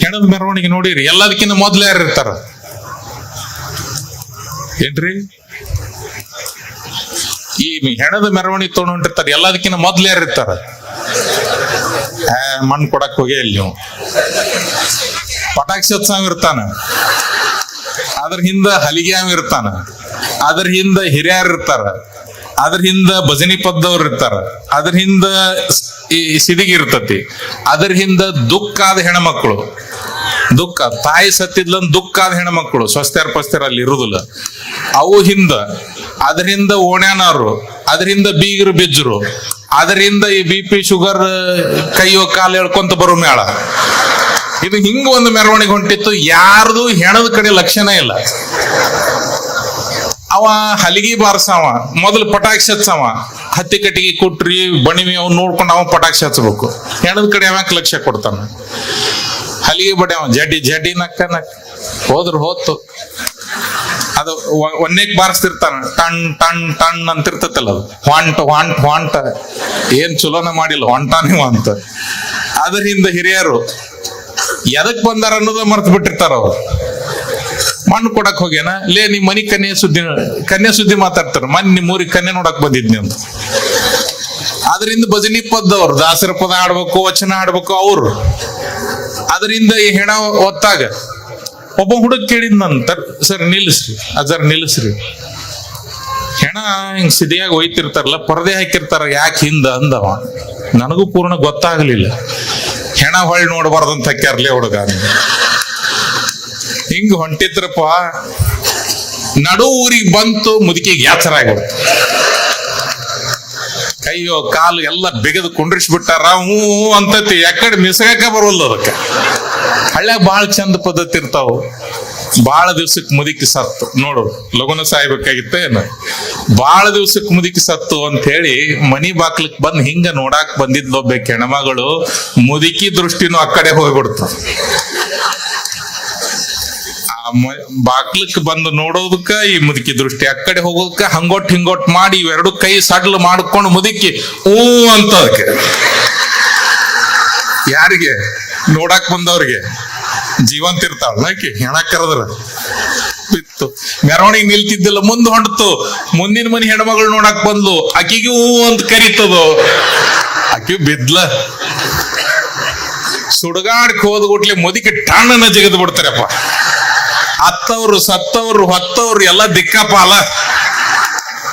ಹೆಣದ ಮೆರವಣಿಗೆ ನೋಡಿರಿ, ಎಲ್ಲದಕ್ಕಿಂತ ಮೊದ್ಲು ಯಾರು ಇರ್ತಾರ ಏನ್ರಿ? ಈ ಹೆಣದ ಮೆರವಣಿಗೆ ತೊಗೊಂಡು ಹೊಂಟಿರ್ತಾರ, ಎಲ್ಲದಕ್ಕಿಂತ ಮೊದ್ಲು ಯಾರು ಇರ್ತಾರ? ಮಣ್ಣು ಕೊಡಕ್ ಹೋಗೇ ಇಲ್ಲಿ ನೀವು. ಪಟಾಕ್ಷಿ ಹತ್ಸಾವ್ ಇರ್ತಾನ, ಅದ್ರ ಹಿಂದ ಹಲಿಗ್ಯಾಮ್ ಇರ್ತಾನ, ಅದ್ರ ಹಿಂದ ಹಿರಿಯರ್ ಇರ್ತಾರ, ಅದ್ರ ಹಿಂದ ಭಜನಿ ಪದ್ದವ್ರು ಇರ್ತಾರ, ಅದ್ರ ಹಿಂದ ಸಿದಿಗಿ ಇರ್ತತಿ, ಅದ್ರ ಹಿಂದ ದುಃಖ ಆದ ಹೆಣ್ಮಕ್ಳು, ದುಃಖ ತಾಯಿ ಸತ್ತಿದ್ಲಂದ್ ದುಃಖ ಆದ ಹೆಣ್ಮಕ್ಳು ಸ್ವಸ್ಥ್ಯಾರ ಪಸ್ಥ್ಯಾರ ಅಲ್ಲಿ ಇರುದಿಲ್ಲ, ಅವು ಹಿಂದ, ಅದರಿಂದ ಓಣ್ಯಾನವ್ರು, ಅದರಿಂದ ಬೀಗರು ಬಿಜ್ಜರು, ಅದರಿಂದ ಈ BP ಶುಗರ್ ಕೈಯೋ ಕಾಲು ಎಳ್ಕೊಂತ ಬರೋ ಮೇಳ. ಇದು ಹಿಂಗ ಒಂದು ಮೆರವಣಿಗೆ ಹೊಂಟಿತ್ತು. ಯಾರ್ದು ಹೆಣದ ಕಡೆ ಲಕ್ಷಣ ಇಲ್ಲ. ಅವ ಹಲಿಗಿ ಬಾರ್ಸವ, ಮೊದಲು ಪಟಾಕ್ಷಿ ಹಚ್ಚವ, ಹತ್ತಿ ಕಟ್ಟಿಗೆ ಕೊಟ್ರಿ ಬಣಿವಿ ಅವ್ ನೋಡ್ಕೊಂಡು ಅವ ಪಟಾಕ್ಷಿ ಹಚ್ಬೇಕು. ಹೆಣದ ಕಡೆ ಯಾವಾಗ ಲಕ್ಷ್ಯ ಕೊಡ್ತಾನ? ಹಲಿಗೆ ಬಡಿ ಅವ ಜಡ್ಡಿ ಜಡ್ಡಿ ನಕ್ಕ ನಕ್ಕ ಹೋದ್ರು ಹೋತು. ಅದು ಒನ್ನೇಕ್ ಬಾರಿಸ್ತಿರ್ತಾನ, ಟಣ್ ಟಣ್ ಟಣ್ ಅಂತಿರ್ತತಲ್ಲ, ಅದು ಹೊಂಟ ಹೊಂಟ ಹೊಂಟ, ಏನ್ ಚಲೋನ ಮಾಡಿಲ್ಲ ಹೊಂಟ ನೀವು ಅಂತ. ಅದರಿಂದ ಹಿರಿಯರು ಎದಕ್ ಬಂದಾರ ಅನ್ನೋದ ಮರ್ತು ಬಿಟ್ಟಿರ್ತಾರ. ಅವ್ರು ಮಣ್ಣು ಕೊಡಕ್ ಹೋಗ್ಯಾನ, ಲೇ ನಿಮ್ ಮನಿ ಕನ್ಯಾ ಸುದ್ದಿ ಮಾತಾಡ್ತಾರ, ನಿಮ್ ಊರಿಗೆ ಕನ್ಯಾ ನೋಡಕ್ ಬಂದಿದ್ನಿ ಅಂತ. ಅದರಿಂದ ಭಜನಿ ಪದ್ದವ್ರು ದಾಸರ ಪದ ಆಡ್ಬೇಕು, ವಚನ ಆಡ್ಬೇಕು ಅವ್ರು. ಅದರಿಂದ ಈ ಹೆಣ ಒತ್ತಾಗ ಒಬ್ಬ ಹುಡುಗ ಕೇಳಿದ್ನಂತ, ಸರ್ ನಿಲ್ಲಿಸ್ರಿ, ಅಜರ್ ನಿಲ್ಲಿಸ್ರಿ, ಹೆಣ ಹಿಂಗ್ ಸಿದಿಯಾಗಿ ಒಯ್ತಿರ್ತಾರಲ್ಲ, ಪರದೆ ಹಾಕಿರ್ತಾರ ಯಾಕೆ ಹಿಂದ ಅಂದವ. ನನಗೂ ಪೂರ್ಣ ಗೊತ್ತಾಗ್ಲಿಲ್ಲ. ಹೆಣ ಹೊಳ್ಳಿ ನೋಡ್ಬಾರ್ದಂತ ಹಾಕ್ಯಾರ್ಲಿ ಹುಡುಗ. ಹಿಂಗ್ ಹೊಂಟಿದ್ರಪ್ಪ, ನಡು ಊರಿಗೆ ಬಂತು, ಮುದುಕಿಗೆ ಯಾಚರ ಆಗ್ಬಿಡ್ತು. ಕೈಯೋ ಕಾಲು ಎಲ್ಲ ಬಿಗದು ಕುಂಡ್ರಿಸ್ಬಿಟ್ಟಾರ. ಹೂ ಅಂತತಿ, ಯಾಕಡೆ ಮಿಸಗಾಕ ಬರೋಲ್ಲ ಅದಕ್ಕೆ. ಹಳ್ಳ್ಯಾಗ ಬಾಳ ಚಂದ ಪದ್ಧತಿ ಇರ್ತಾವು. ಬಾಳ ದಿವ್ಸಕ್ಕೆ ಮುದುಕಿ ಸತ್ತು, ನೋಡು ಲಗುನ ಸಾಯ್ಬೇಕಾಗಿತ್ತ ಏನ, ಬಾಳ ದಿವ್ಸಕ್ಕೆ ಮುದುಕಿ ಸತ್ತು ಅಂತ ಹೇಳಿ ಮನಿ ಬಾಕ್ಲಕ್ ಬಂದ್ ಹಿಂಗ ನೋಡಾಕ್ ಬಂದಿದ್ಲೊಬ್ಬ ಹೆಣ್ಮಗಳು, ಮುದುಕಿ ದೃಷ್ಟಿನೂ ಆ ಕಡೆ ಹೋಗ್ಬಿಡ್ತು. ಬಾಕ್ಲಕ್ ಬಂದು ನೋಡೋದಕ್ಕ ಈ ಮುದುಕಿ ದೃಷ್ಟಿ ಆ ಕಡೆ ಹೋಗೋದಕ್ಕ ಹಂಗೊಟ್ ಹಿಂಗೊಟ್ ಮಾಡಿ ಇವೆರಡು ಕೈ ಸಡ್ಲು ಮಾಡ್ಕೊಂಡು ಮುದುಕಿ ಹೂ ಅಂತ. ಅದಕ್ಕೆ ಯಾರಿಗೆ? ನೋಡಾಕ್ ಬಂದವ್ರಿಗೆ. ಜೀವಂತ ಇರ್ತಾಳ ಆಕಿ, ಹೆಣ ಕರೆದ್ರ ಬಿತ್ತು. ಮೆರವಣಿಗೆ ನಿಲ್ತಿದ್ದಿಲ್ಲ, ಮುಂದ್ ಹೊಂಟತು. ಮುಂದಿನ ಮನಿ ಹೆಣ್ಮಗಳು ನೋಡಾಕ್ ಬಂದ್ಲು, ಆಕಿಗೆ ಹೂ ಅಂತ ಕರೀತದು. ಆಕಿ ಬಿದ್ಲ. ಸುಡುಗಾಡ್ಕ್ ಹೋದ ಗುಟ್ಲೆ ಮುದುಕಿ ಟಣ್ಣನ ಜಗದ್ ಬಿಡ್ತಾರಪ್ಪ. ಅತ್ತವ್ರು ಸತ್ತವ್ರು ಹೊತ್ತವ್ರು ಎಲ್ಲ ದಿಕ್ಕಪಾಲ.